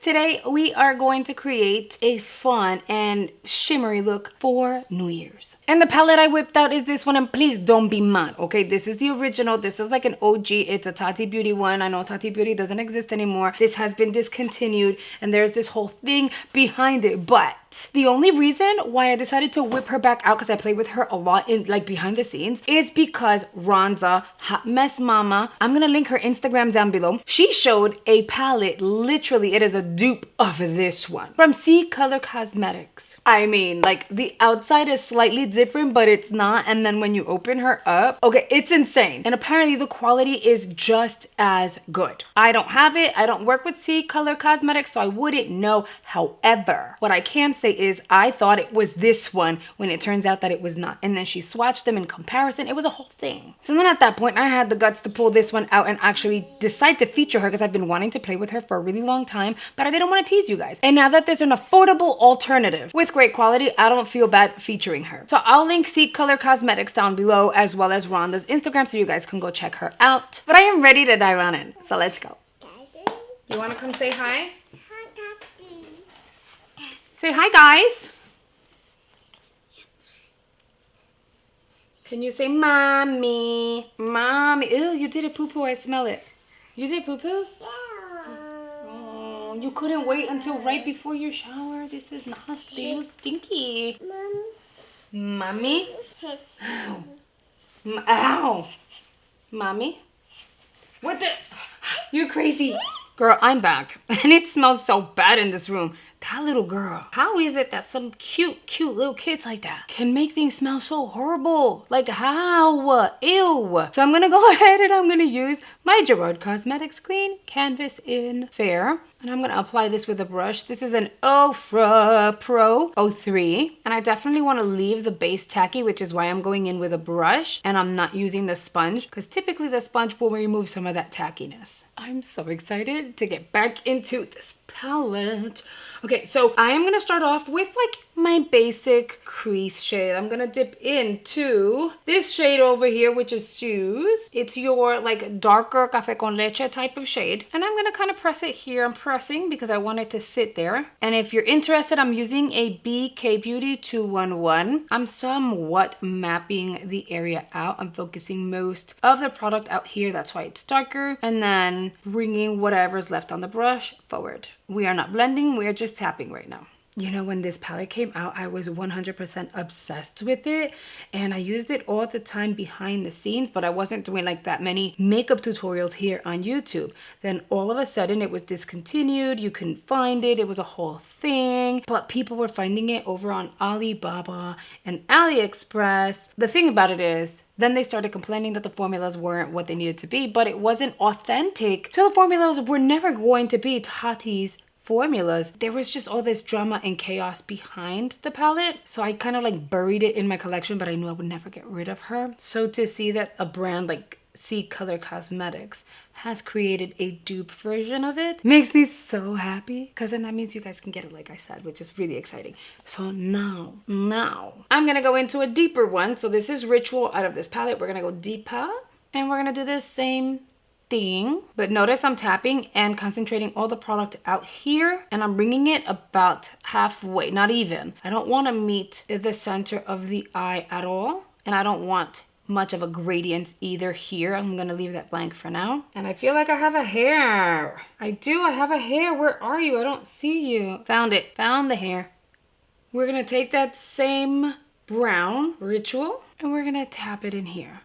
Today we are going to create a fun and shimmery look for New Year's. And the palette I whipped out is this one, and please don't be mad, okay? This is the original. This is like an OG. It's a Tati Beauty one. I know Tati Beauty doesn't exist anymore. This has been discontinued and there's this whole thing behind it. But the only reason why I decided to whip her back out, because I play with her a lot in like behind the scenes, is because Ronza, Hot Mess Mama, I'm gonna link her Instagram down below. She showed a palette, literally it is a dupe of this one from C Color Cosmetics. I mean, like the outside is slightly different, but it's not. And then when you open her up, okay, it's insane. And apparently the quality is just as good. I don't have it. I don't work with C Color Cosmetics, so I wouldn't know. However, what I can say is I thought it was this one when it turns out that it was not. And then she swatched them in comparison. It was a whole thing. So then at that point, I had the guts to pull this one out and actually decide to feature her because I've been wanting to play with her for a really long time, but I didn't want to tease you guys. And now that there's an affordable alternative with great quality, I don't feel bad featuring her. So I'll link C Color Cosmetics down below, as well as Rhonda's Instagram, so you guys can go check her out. But I am ready to dive on in. So let's go. You want to come say hi? Say hi, guys. Can you say mommy? Mommy. Ew, you did a poo-poo. I smell it. You did poo-poo? Yeah. Oh, you couldn't wait until right before your shower. This is nasty. You stinky. Mommy? Ow. Ow. Mommy? What the? You're crazy. Girl, I'm back. And it smells so bad in this room. That little girl. How is it that some cute little kids like that can make things smell so horrible? Like how? Ew. So I'm going to go ahead and I'm going to use my Gerard Cosmetics Clean Canvas in Fair. And I'm going to apply this with a brush. This is an Ofra Pro 03. And I definitely want to leave the base tacky, which is why I'm going in with a brush. And I'm not using the sponge, because typically the sponge will remove some of that tackiness. I'm so excited to get back into this palette. Okay, so I am gonna start off with like my basic crease shade. I'm gonna dip into this shade over here, which is Soothe. It's your like darker café con leche type of shade. And I'm gonna kind of press it here. I'm pressing because I want it to sit there. And if you're interested, I'm using a BK Beauty 211. I'm somewhat mapping the area out. I'm focusing most of the product out here. That's why it's darker. And then bringing whatever's left on the brush forward. We are not blending, we are just tapping right now. You know, when this palette came out, I was 100% obsessed with it, and I used it all the time behind the scenes, but I wasn't doing like that many makeup tutorials here on YouTube. Then all of a sudden it was discontinued, you couldn't find it, it was a whole thing, but people were finding it over on Alibaba and AliExpress. The thing about it is, then they started complaining that the formulas weren't what they needed to be, but it wasn't authentic. So the formulas were never going to be Tati's formulas. There was just all this drama and chaos behind the palette. So I kind of like buried it in my collection, but I knew I would never get rid of her. So to see that a brand like C Color Cosmetics has created a dupe version of it makes me so happy, because then that means you guys can get it like I said, which is really exciting. So now I'm gonna go into a deeper one. So this is Ritual out of this palette. We're gonna go deeper and we're gonna do the same thing, but notice I'm tapping and concentrating all the product out here, and I'm bringing it about halfway, not even. I don't want to meet the center of the eye at all, and I don't want much of a gradient either here. I'm gonna leave that blank for now. And I feel like I have a hair. I do, I have a hair. Where are you? I don't see you. Found it, found the hair. We're gonna take that same brown Ritual and we're gonna tap it in here.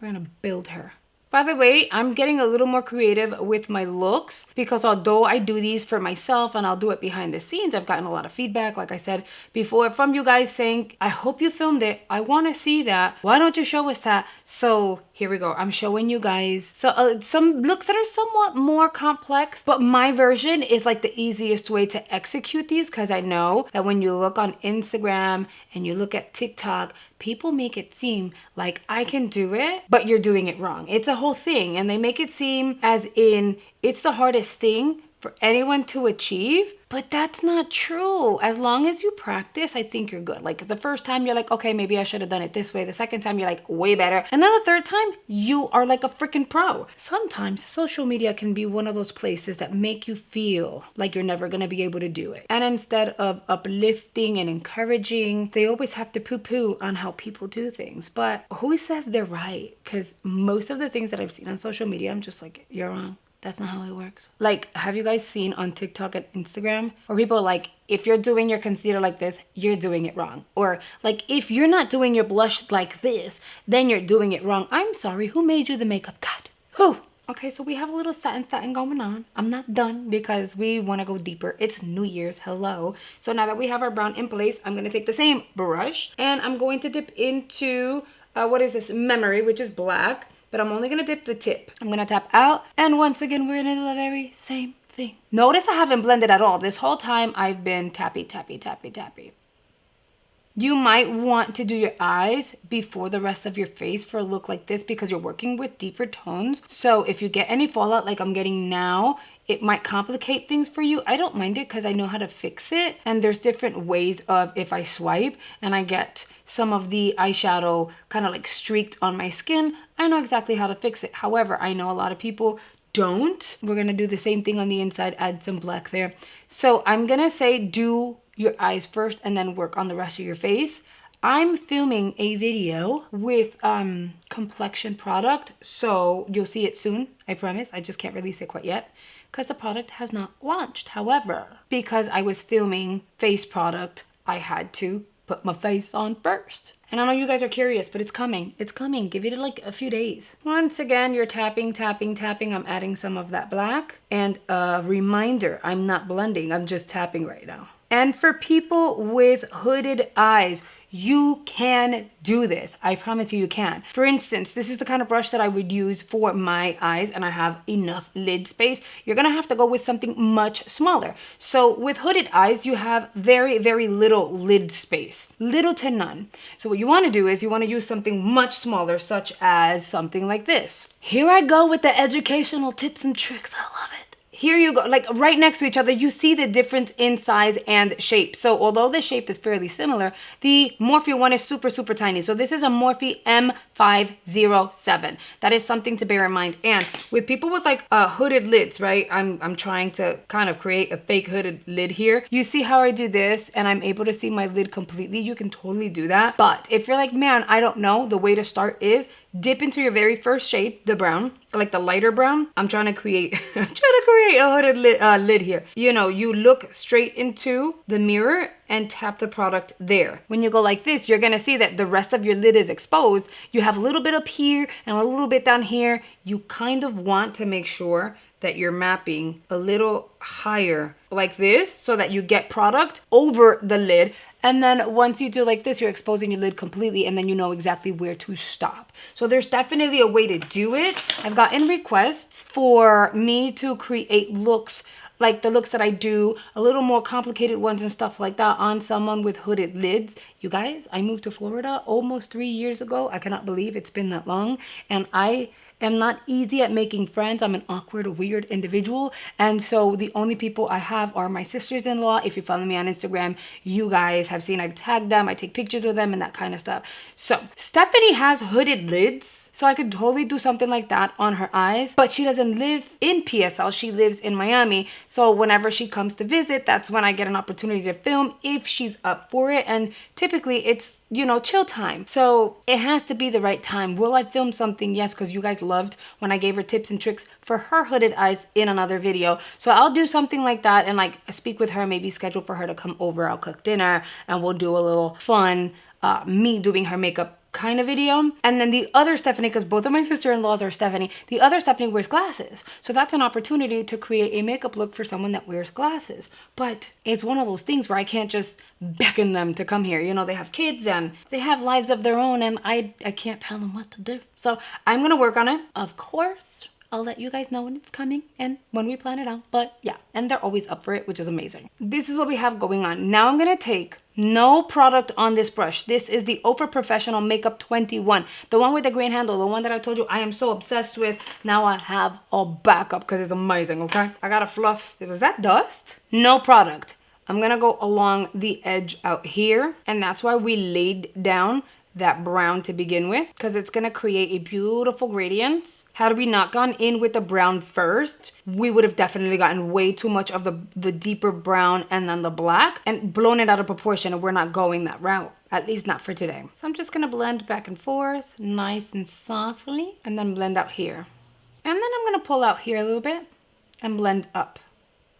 We're gonna build her. By the way, I'm getting a little more creative with my looks, because although I do these for myself and I'll do it behind the scenes, I've gotten a lot of feedback, like I said before, from you guys saying, I hope you filmed it. I want to see that. Why don't you show us that? So here we go. I'm showing you guys some looks that are somewhat more complex, but my version is like the easiest way to execute these, because I know that when you look on Instagram and you look at TikTok, people make it seem like I can do it, but you're doing it wrong. It's a whole thing, and they make it seem as in it's the hardest thing for anyone to achieve, but that's not true. As long as you practice, I think you're good. Like the first time you're like, okay, maybe I should have done it this way. The second time you're like, way better. And then the third time you are like a freaking pro. Sometimes social media can be one of those places that make you feel like you're never going to be able to do it. And instead of uplifting and encouraging, they always have to poo-poo on how people do things. But who says they're right? Because most of the things that I've seen on social media, I'm just like, you're wrong. That's not how it works. Like, have you guys seen on TikTok and Instagram where people are like, if you're doing your concealer like this, you're doing it wrong. Or like, if you're not doing your blush like this, then you're doing it wrong. I'm sorry, who made you the makeup god? Who? Okay, so we have a little satin going on. I'm not done because we want to go deeper. It's New Year's, hello. So now that we have our brown in place, I'm going to take the same brush and I'm going to dip into, what is this, Memory, which is black. But I'm only going to dip the tip. I'm going to tap out. And once again, we're going to do the very same thing. Notice I haven't blended at all. This whole time, I've been tappy, tappy, tappy, tappy. You might want to do your eyes before the rest of your face for a look like this because you're working with deeper tones. So if you get any fallout like I'm getting now, it might complicate things for you. I don't mind it because I know how to fix it. And there's different ways of if I swipe and I get some of the eyeshadow kind of like streaked on my skin, I know exactly how to fix it. However, I know a lot of people don't. We're going to do the same thing on the inside, add some black there. So I'm going to say do your eyes first and then work on the rest of your face. I'm filming a video with complexion product, so you'll see it soon, I promise. I just can't release it quite yet because the product has not launched. However, because I was filming face product, I had to put my face on first. And I know you guys are curious, but it's coming. It's coming. Give it like a few days. Once again, you're tapping, tapping, tapping. I'm adding some of that black. And a reminder, I'm not blending. I'm just tapping right now. And for people with hooded eyes, you can do this. I promise you, you can. For instance, this is the kind of brush that I would use for my eyes and I have enough lid space. You're gonna have to go with something much smaller. So with hooded eyes, you have very, very little lid space, little to none. So what you wanna do is you wanna use something much smaller, such as something like this. Here I go with the educational tips and tricks. I love it. Here you go, like right next to each other, you see the difference in size and shape. So although the shape is fairly similar, the Morphe one is super, super tiny. So this is a Morphe M507. That is something to bear in mind. And with people with like hooded lids, right? I'm trying to kind of create a fake hooded lid here. You see how I do this and I'm able to see my lid completely. You can totally do that. But if you're like, man, I don't know, the way to start is dip into your very first shade, the brown, like the lighter brown. I'm trying to create a hooded lid here. You know, you look straight into the mirror and tap the product there. When you go like this, you're gonna see that the rest of your lid is exposed. You have a little bit up here and a little bit down here. You kind of want to make sure that you're mapping a little higher like this so that you get product over the lid. And then once you do like this, you're exposing your lid completely and then you know exactly where to stop. So there's definitely a way to do it. I've gotten requests for me to create looks like the looks that I do, a little more complicated ones and stuff like that on someone with hooded lids. You guys, I moved to Florida almost 3 years ago. I cannot believe it's been that long. And I am not easy at making friends. I'm an awkward, weird individual. And so the only people I have are my sisters-in-law. If you follow me on Instagram, you guys have seen I've tagged them. I take pictures with them and that kind of stuff. So Stephanie has hooded lids. So I could totally do something like that on her eyes. But she doesn't live in PSL. She lives in Miami. So whenever she comes to visit, that's when I get an opportunity to film if she's up for it. And typically it's, you know, chill time. So it has to be the right time. Will I film something? Yes, because you guys loved when I gave her tips and tricks for her hooded eyes in another video. So I'll do something like that and like speak with her, maybe schedule for her to come over. I'll cook dinner and we'll do a little fun me doing her makeup kind of video. And then the other Stephanie, because both of my sister-in-laws are Stephanie, the other Stephanie wears glasses. So that's an opportunity to create a makeup look for someone that wears glasses. But it's one of those things where I can't just beckon them to come here. You know, they have kids and they have lives of their own and I can't tell them what to do. So I'm going to work on it. Of course, I'll let you guys know when it's coming and when we plan it out. But yeah, and they're always up for it, which is amazing. This is what we have going on. Now I'm gonna take no product on this brush. This is the Ofra Professional Makeup 21, the one with the green handle, the one that I told you I am so obsessed with. Now I have a backup because it's amazing, okay? I got a fluff. Was that dust? No product. I'm gonna go along the edge out here, and that's why we laid down that brown to begin with, because it's gonna create a beautiful gradient. Had we not gone in with the brown first, we would have definitely gotten way too much of the deeper brown and then the black and blown it out of proportion, and we're not going that route, at least not for today. So I'm just gonna blend back and forth nice and softly, and then blend out here. And then I'm gonna pull out here a little bit and blend up.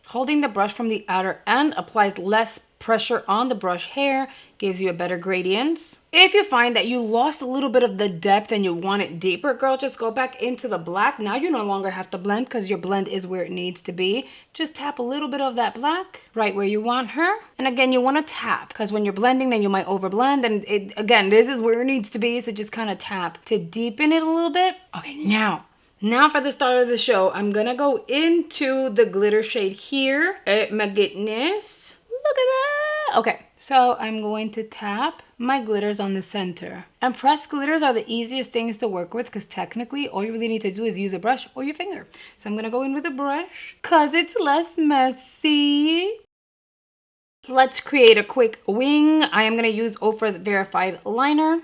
Holding the brush from the outer end applies less pressure on the brush hair, gives you a better gradient. If you find that you lost a little bit of the depth and you want it deeper, girl, just go back into the black. Now you no longer have to blend because your blend is where it needs to be. Just tap a little bit of that black right where you want her. And again, you want to tap because when you're blending, then you might overblend. And again, this is where it needs to be. So just kind of tap to deepen it a little bit. Okay, now for the start of the show, I'm gonna go into the glitter shade here. My goodness, look at that. Okay, so I'm going to tap my glitters on the center. And pressed glitters are the easiest things to work with because technically all you really need to do is use a brush or your finger. So I'm gonna go in with a brush because it's less messy. Let's create a quick wing. I am gonna use Ofra's Verified Liner.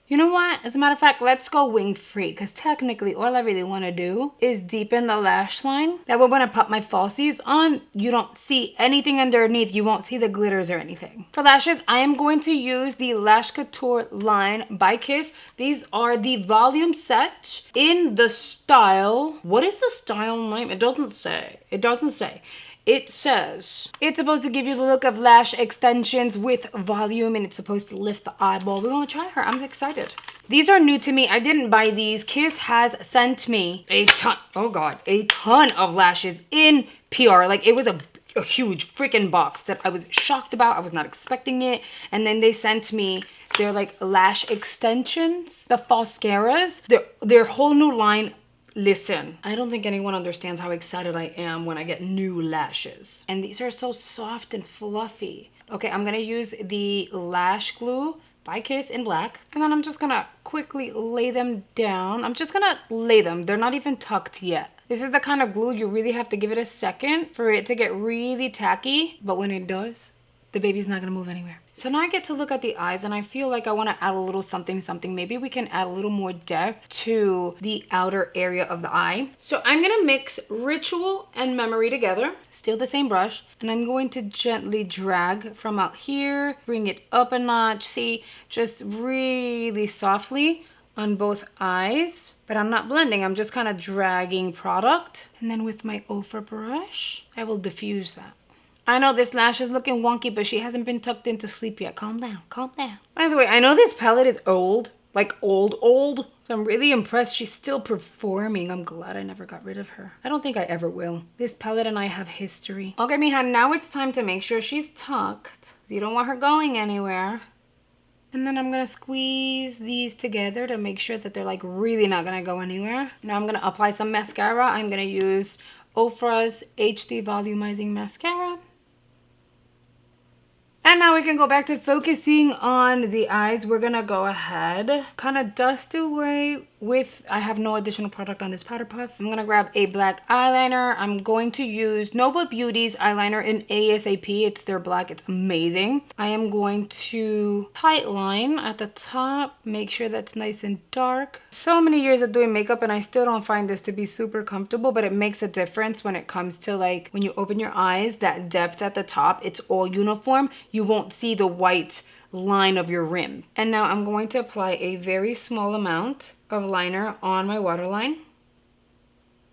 You know what? As a matter of fact, let's go wing free because technically all I really want to do is deepen the lash line. That way when I pop my falsies on, you don't see anything underneath. You won't see the glitters or anything. For lashes, I am going to use the Lash Couture line by Kiss. These are the volume set in the style. What is the style name? It doesn't say. It doesn't say. It says it's supposed to give you the look of lash extensions with volume, and it's supposed to lift the eyeball. We're gonna try her. I'm excited. These are new to me. I didn't buy these. Kiss has sent me a ton, oh God, a ton of lashes in PR. Like it was a huge freaking box that I was shocked about. I was not expecting it. And then they sent me their like lash extensions, the Falscaras, their whole new line. Listen, I don't think anyone understands how excited I am when I get new lashes. And these are so soft and fluffy. Okay, I'm gonna use the lash glue by Kiss in black. And then I'm just gonna quickly lay them down. I'm just gonna lay them. They're not even tucked yet. This is the kind of glue you really have to give it a second for it to get really tacky. But when it does, the baby's not gonna move anywhere. So now I get to look at the eyes and I feel like I wanna add a little something. Maybe we can add a little more depth to the outer area of the eye. So I'm gonna mix Ritual and Memory together, still the same brush, and I'm going to gently drag from out here, bring it up a notch, see, just really softly on both eyes. But I'm not blending, I'm just kind of dragging product. And then with my Ofra brush, I will diffuse that. I know this lash is looking wonky, but she hasn't been tucked into sleep yet. Calm down, calm down. By the way, I know this palette is old, like old. So I'm really impressed she's still performing. I'm glad I never got rid of her. I don't think I ever will. This palette and I have history. Okay, mija, now it's time to make sure she's tucked. So you don't want her going anywhere. And then I'm gonna squeeze these together to make sure that they're like really not gonna go anywhere. Now I'm gonna apply some mascara. I'm gonna use Ofra's HD Volumizing Mascara. And now we can go back to focusing on the eyes. We're gonna go ahead, kind of dust away with, I have no additional product on this powder puff. I'm gonna grab a black eyeliner. I'm going to use Nova Beauty's eyeliner in ASAP. It's their black, it's amazing. I am going to tight line at the top, make sure that's nice and dark. So many years of doing makeup and I still don't find this to be super comfortable, but it makes a difference when it comes to like, when you open your eyes, that depth at the top, it's all uniform. You won't see the white line of your rim. And now I'm going to apply a very small amount of liner on my waterline.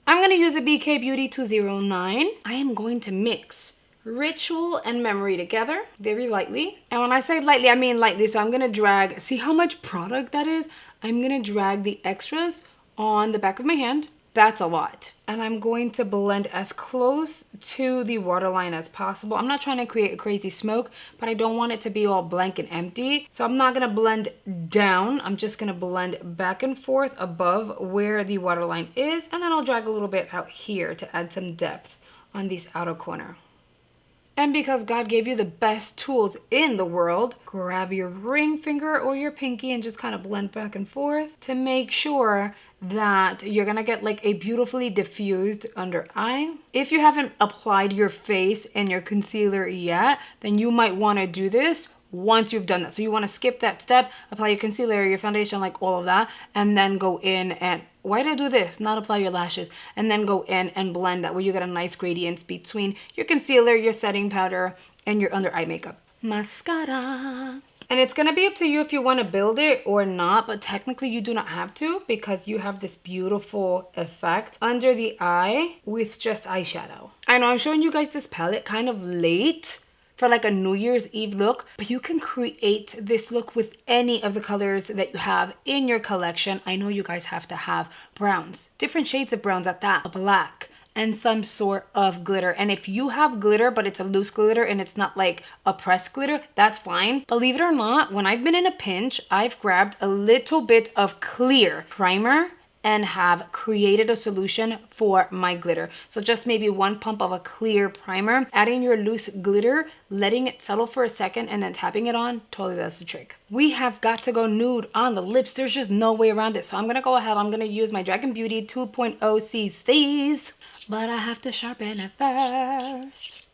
I'm going to use a BK Beauty 209. I am going to mix Ritual and Memory together very lightly. And when I say lightly, I mean lightly. So I'm going to drag, see how much product that is? I'm going to drag the extras on the back of my hand. That's a lot. And I'm going to blend as close to the waterline as possible. I'm not trying to create a crazy smoke, but I don't want it to be all blank and empty. So I'm not gonna blend down. I'm just gonna blend back and forth above where the waterline is. And then I'll drag a little bit out here to add some depth on this outer corner. And because God gave you the best tools in the world, grab your ring finger or your pinky and just kind of blend back and forth to make sure that you're gonna get like a beautifully diffused under eye. If you haven't applied your face and your concealer yet, then you might wanna do this once you've done that. So you wanna skip that step, apply your concealer, your foundation, like all of that, and then go in and, why did I do this? Not apply your lashes, and then go in and blend that where you get a nice gradient between your concealer, your setting powder, and your under eye makeup. Mascara. And it's gonna be up to you if you wanna build it or not, but technically you do not have to because you have this beautiful effect under the eye with just eyeshadow. I know I'm showing you guys this palette kind of late for like a New Year's Eve look, but you can create this look with any of the colors that you have in your collection. I know you guys have to have browns, different shades of browns at that, black, and some sort of glitter. And if you have glitter, but it's a loose glitter and it's not like a pressed glitter, that's fine. Believe it or not, when I've been in a pinch, I've grabbed a little bit of clear primer and have created a solution for my glitter. So just maybe one pump of a clear primer, adding your loose glitter, letting it settle for a second, and then tapping it on, totally that's the trick. We have got to go nude on the lips. There's just no way around it. So I'm gonna go ahead, I'm gonna use my Dragon Beauty 2.0 CCs, but I have to sharpen it first.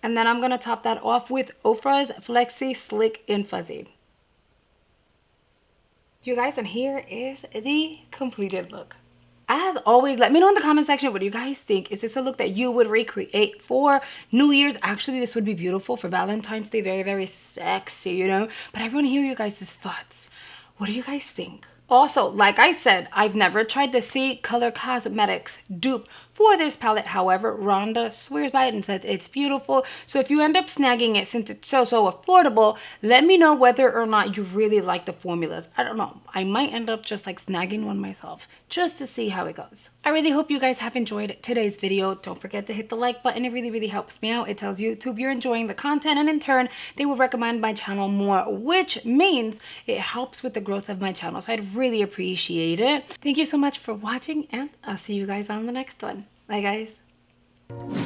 And then I'm gonna top that off with Ofra's Flexi Slick and Fuzzy. You guys, and here is the completed look. As always, let me know in the comment section what you guys think. Is this a look that you would recreate for New Year's? Actually, this would be beautiful for Valentine's Day. Very, very sexy, you know? But I want to hear you guys' thoughts. What do you guys think? Also, like I said, I've never tried the C Color Cosmetics dupe for this palette. However, Rhonda swears by it and says it's beautiful. So if you end up snagging it, since it's so affordable, let me know whether or not you really like the formulas. I don't know. I might end up just like snagging one myself just to see how it goes. I really hope you guys have enjoyed today's video. Don't forget to hit the like button. It really, really helps me out. It tells YouTube you're enjoying the content, and in turn, they will recommend my channel more, which means it helps with the growth of my channel. So I'd really appreciate it. Thank you so much for watching, and I'll see you guys on the next one. Bye, guys.